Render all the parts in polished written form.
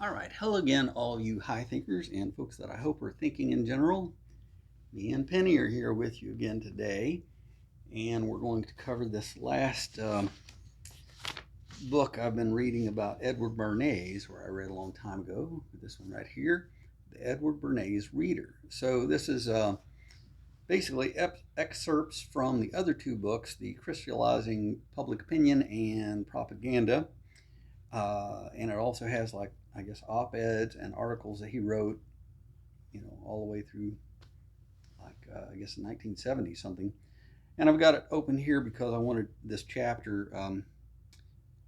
All right, hello again, all you high thinkers and folks that I hope are thinking in general. Me and Penny are here with you again today, and we're going to cover this last book I've been reading about Edward Bernays, where I read a long time ago. This one right here, the Edward Bernays Reader. So this is basically excerpts from the other two books, the Crystallizing Public Opinion and Propaganda. And it also has, like, I guess, op-eds and articles that he wrote, all the way through, I guess, 1970 something. And I've got it open here because I wanted this chapter,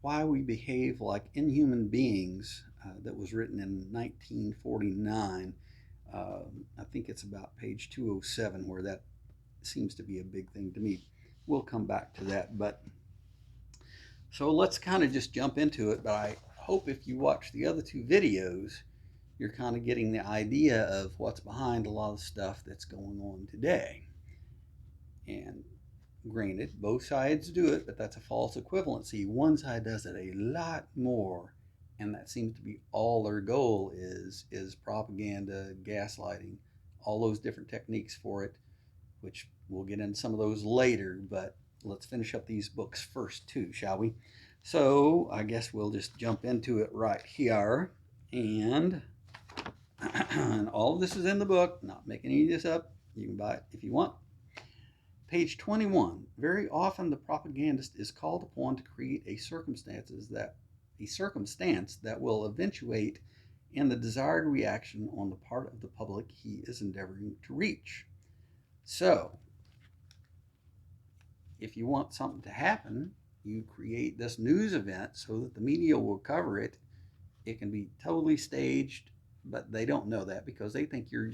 Why We Behave Like Inhuman Beings, that was written in 1949. I think it's about page 207 where that seems to be a big thing to me. We'll come back to that, but so let's kind of just jump into it. But I hope if you watch the other two videos, you're kind of getting the idea of what's behind a lot of stuff that's going on today. And granted, both sides do it, but that's a false equivalency. One side does it a lot more, and that seems to be all their goal is propaganda, gaslighting, all those different techniques for it, which we'll get into some of those later, but let's finish up these books first too, shall we? So I guess we'll just jump into it right here. And all of this is in the book, not making any of this up. You can buy it if you want. Page 21. Very often the propagandist is called upon to create a circumstance that will eventuate in the desired reaction on the part of the public he is endeavoring to reach. So, if you want something to happen, you create this news event so that the media will cover it. It can be totally staged, but they don't know that because they think you're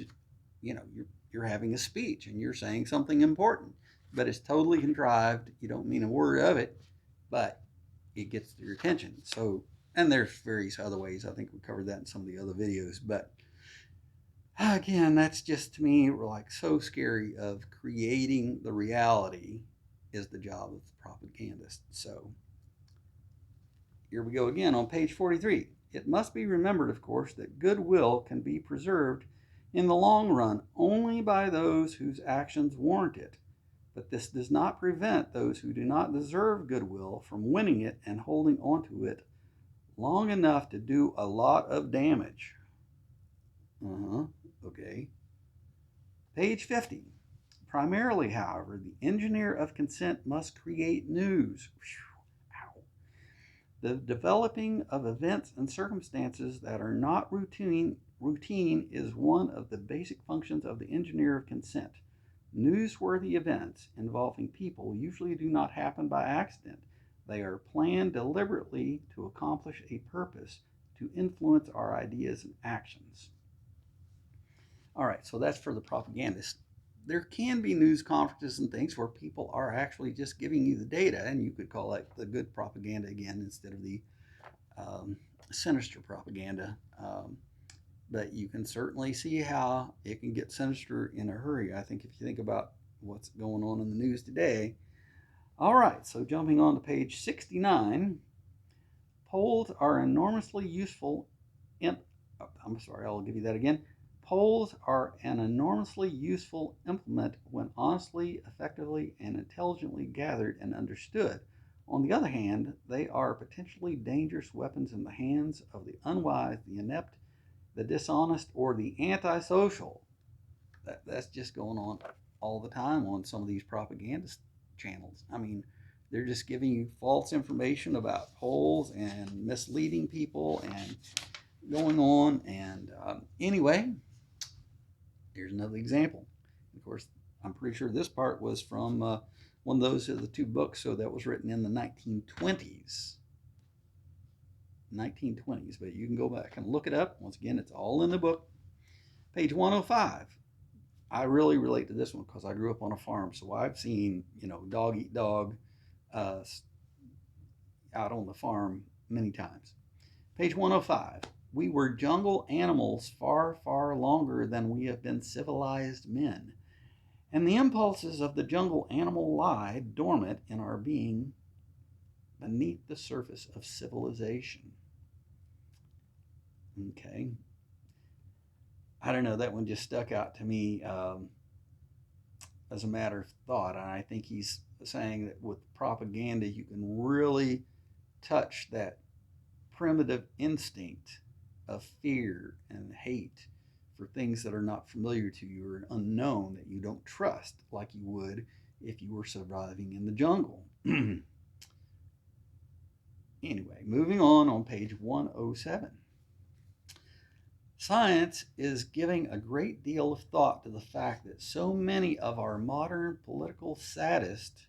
having a speech and you're saying something important, but it's totally contrived. You don't mean a word of it, but it gets your attention. So, and there's various other ways. I think we covered that in some of the other videos, but again, that's just, to me, like so scary. Of creating the reality is the job of the propagandist. So here we go again on page 43. It must be remembered, of course, that goodwill can be preserved in the long run only by those whose actions warrant it. But this does not prevent those who do not deserve goodwill from winning it and holding onto it long enough to do a lot of damage. Okay. Page 50. Primarily, however, the engineer of consent must create news. Ow. The developing of events and circumstances that are not routine is one of the basic functions of the engineer of consent. Newsworthy events involving people usually do not happen by accident. They are planned deliberately to accomplish a purpose, to influence our ideas and actions. All right, so that's for the propagandist. There can be news conferences and things where people are actually just giving you the data, and you could call that the good propaganda again instead of the sinister propaganda. But you can certainly see how it can get sinister in a hurry. I think if you think about what's going on in the news today. All right, so jumping on to page 69, polls are enormously useful. I'll give you that again. Polls are an enormously useful implement when honestly, effectively, and intelligently gathered and understood. On the other hand, they are potentially dangerous weapons in the hands of the unwise, the inept, the dishonest, or the antisocial. That's just going on all the time on some of these propagandist channels. I mean, they're just giving you false information about polls and misleading people and going on. And anyway, here's another example. Of course, I'm pretty sure this part was from one of those of the two books, so that was written in the 1920s. But you can go back and look it up. Once again, it's all in the book. Page 105. I really relate to this one because I grew up on a farm, so I've seen, dog eat dog out on the farm many times. Page 105. We were jungle animals far, far longer than we have been civilized men, and the impulses of the jungle animal lie dormant in our being beneath the surface of civilization. Okay. I don't know. That one just stuck out to me as a matter of thought. And I think he's saying that with propaganda, you can really touch that primitive instinct of fear and hate for things that are not familiar to you or unknown that you don't trust like you would if you were surviving in the jungle. Anyway, moving on page 107. Science is giving a great deal of thought to the fact that so many of our modern political sadists,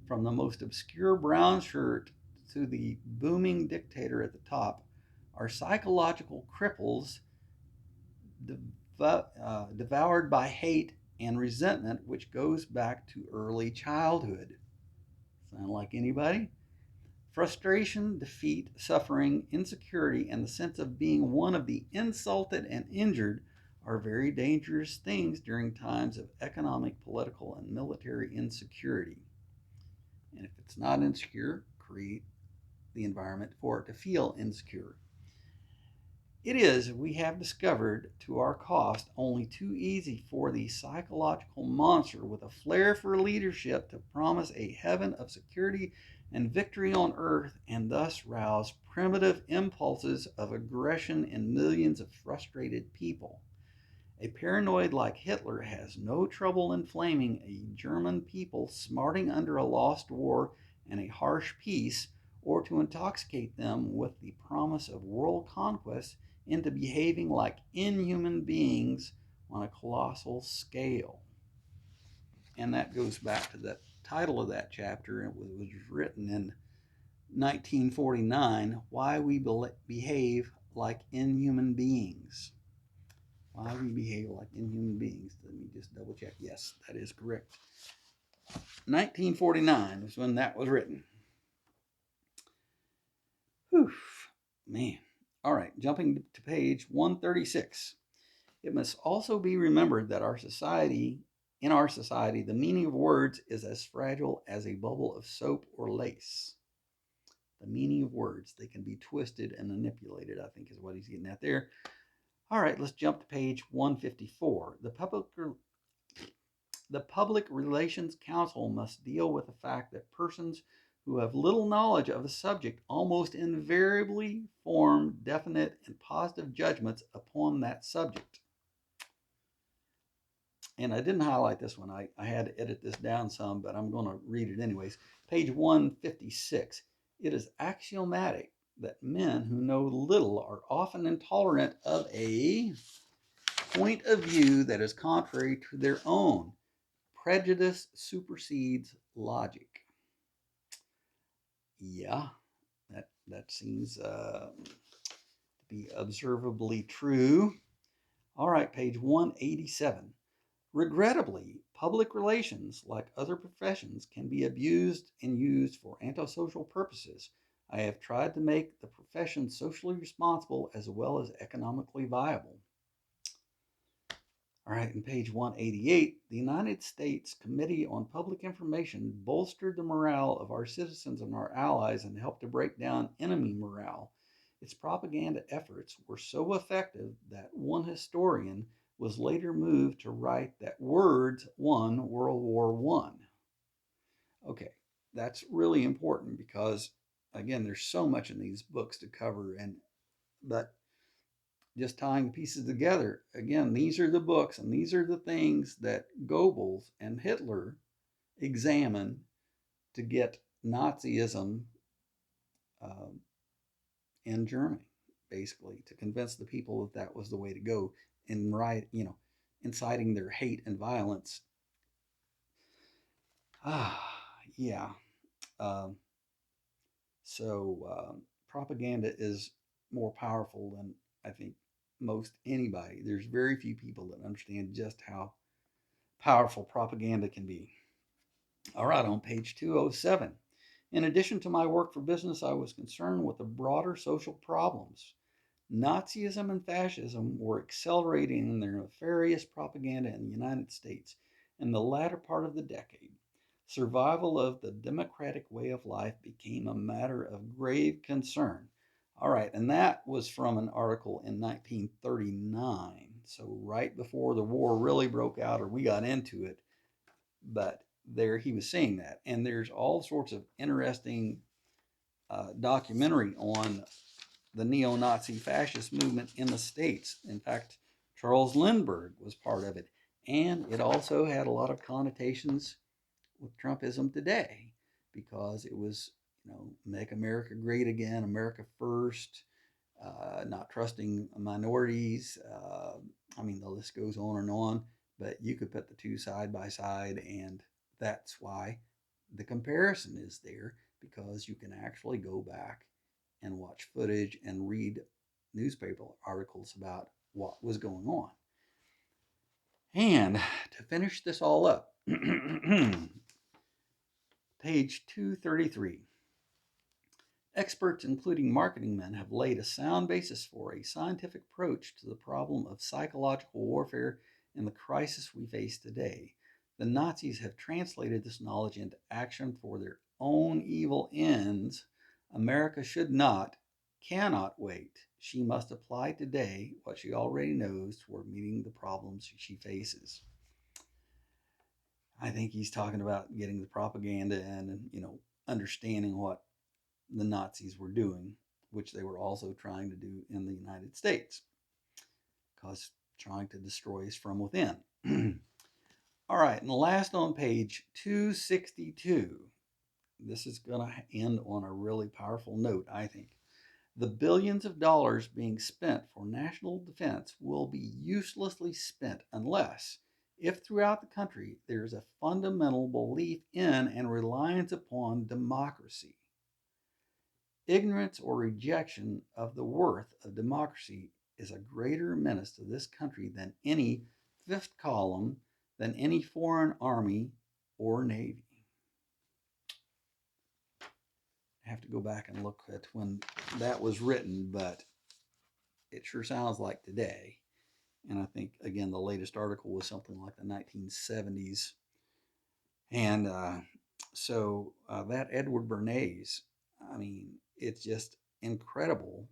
from the most obscure brown shirt to the booming dictator at the top, are psychological cripples devoured by hate and resentment, which goes back to early childhood. Sound like anybody? Frustration, defeat, suffering, insecurity, and the sense of being one of the insulted and injured are very dangerous things during times of economic, political, and military insecurity. And if it's not insecure, create the environment for it to feel insecure. It is, we have discovered, to our cost, only too easy for the psychological monster with a flair for leadership to promise a heaven of security and victory on earth and thus rouse primitive impulses of aggression in millions of frustrated people. A paranoid like Hitler has no trouble inflaming a German people smarting under a lost war and a harsh peace, or to intoxicate them with the promise of world conquest into behaving like inhuman beings on a colossal scale. And that goes back to the title of that chapter. It was written in 1949, Why We Behave Like Inhuman Beings. Why we behave like inhuman beings. Let me just double check. Yes, that is correct. 1949 was when that was written. Whew, man. All right, jumping to page 136. It must also be remembered that in our society, the meaning of words is as fragile as a bubble of soap or lace. The meaning of words, they can be twisted and manipulated, I think is what he's getting at there. All right, let's jump to page 154. The Public Relations Council must deal with the fact that persons who have little knowledge of a subject almost invariably form definite and positive judgments upon that subject. And I didn't highlight this one. I had to edit this down some, but I'm going to read it anyways. Page 156. It is axiomatic that men who know little are often intolerant of a point of view that is contrary to their own. Prejudice supersedes logic. Yeah, that seems to be observably true. All right, page 187. Regrettably, public relations, like other professions, can be abused and used for antisocial purposes. I have tried to make the profession socially responsible as well as economically viable. All right, in page 188, the United States Committee on Public Information bolstered the morale of our citizens and our allies and helped to break down enemy morale. Its propaganda efforts were so effective that one historian was later moved to write that words won World War I. Okay, that's really important because, again, there's so much in these books to cover, but just tying the pieces together. Again, these are the books and these are the things that Goebbels and Hitler examined to get Nazism um, in Germany, basically, to convince the people that that was the way to go in inciting their hate and violence. Yeah. Um, Propaganda is more powerful than I think most anybody. There's very few people that understand just how powerful propaganda can be. All right, on page 207. In addition to my work for business, I was concerned with the broader social problems. Nazism and fascism were accelerating in their nefarious propaganda in the United States in the latter part of the decade. Survival of the democratic way of life became a matter of grave concern. All right, and that was from an article in 1939. So right before the war really broke out or we got into it, but there he was saying that. And there's all sorts of interesting documentary on the neo-Nazi fascist movement in the States. In fact, Charles Lindbergh was part of it. And it also had a lot of connotations with Trumpism today because it was, make America great again, America first, not trusting minorities. The list goes on and on, but you could put the two side by side, and that's why the comparison is there, because you can actually go back and watch footage and read newspaper articles about what was going on. And to finish this all up, page 233. Experts, including marketing men, have laid a sound basis for a scientific approach to the problem of psychological warfare and the crisis we face today. The Nazis have translated this knowledge into action for their own evil ends. America should not, cannot wait. She must apply today what she already knows toward meeting the problems she faces. I think he's talking about getting the propaganda and, understanding what the Nazis were doing, which they were also trying to do in the United States, because trying to destroy us from within. All right, and the last on page 262. This is going to end on a really powerful note, I think. The billions of dollars being spent for national defense will be uselessly spent unless, if throughout the country there is a fundamental belief in and reliance upon democracy. Ignorance or rejection of the worth of democracy is a greater menace to this country than any fifth column, than any foreign army or navy. I have to go back and look at when that was written, but it sure sounds like today. And I think, again, the latest article was something like the 1970s. And so that Edward Bernays, it's just incredible.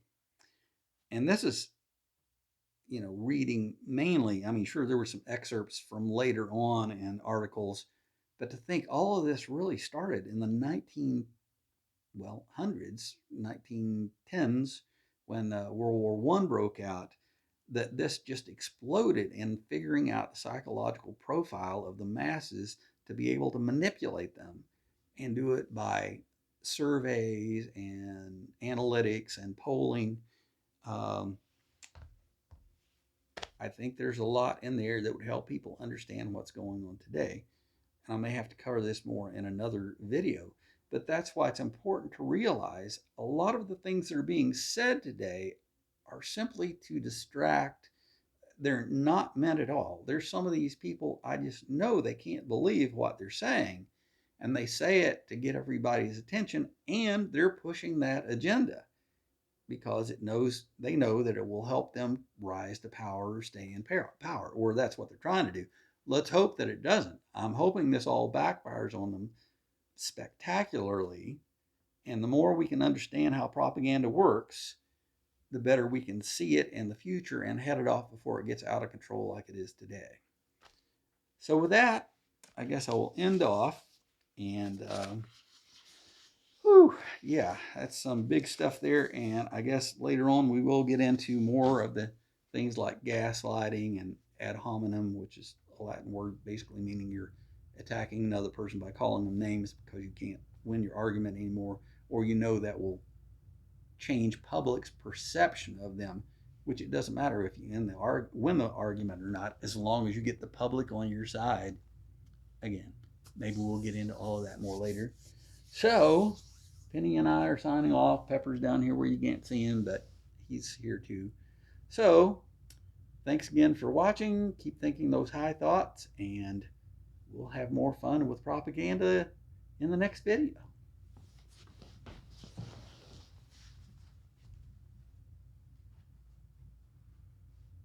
And this is, reading mainly, sure, there were some excerpts from later on and articles, but to think all of this really started in the hundreds, 1910s, when World War I broke out, that this just exploded in figuring out the psychological profile of the masses to be able to manipulate them and do it by surveys and analytics and polling. I think there's a lot in there that would help people understand what's going on today. And I may have to cover this more in another video, but that's why it's important to realize a lot of the things that are being said today are simply to distract. They're not meant at all. There's some of these people, I just know they can't believe what they're saying, and they say it to get everybody's attention, and they're pushing that agenda because they know that it will help them rise to power or stay in power, or that's what they're trying to do. Let's hope that it doesn't. I'm hoping this all backfires on them spectacularly, and the more we can understand how propaganda works, the better we can see it in the future and head it off before it gets out of control like it is today. So with that, I guess I will end off, and that's some big stuff there. And I guess later on we will get into more of the things like gaslighting and ad hominem, which is a Latin word basically meaning you're attacking another person by calling them names because you can't win your argument anymore, or that will change public's perception of them, which it doesn't matter if you win the argument or not, as long as you get the public on your side. Again, maybe we'll get into all of that more later. So Penny and I are signing off. Pepper's down here where you can't see him, but he's here too. So thanks again for watching. Keep thinking those high thoughts, and we'll have more fun with propaganda in the next video.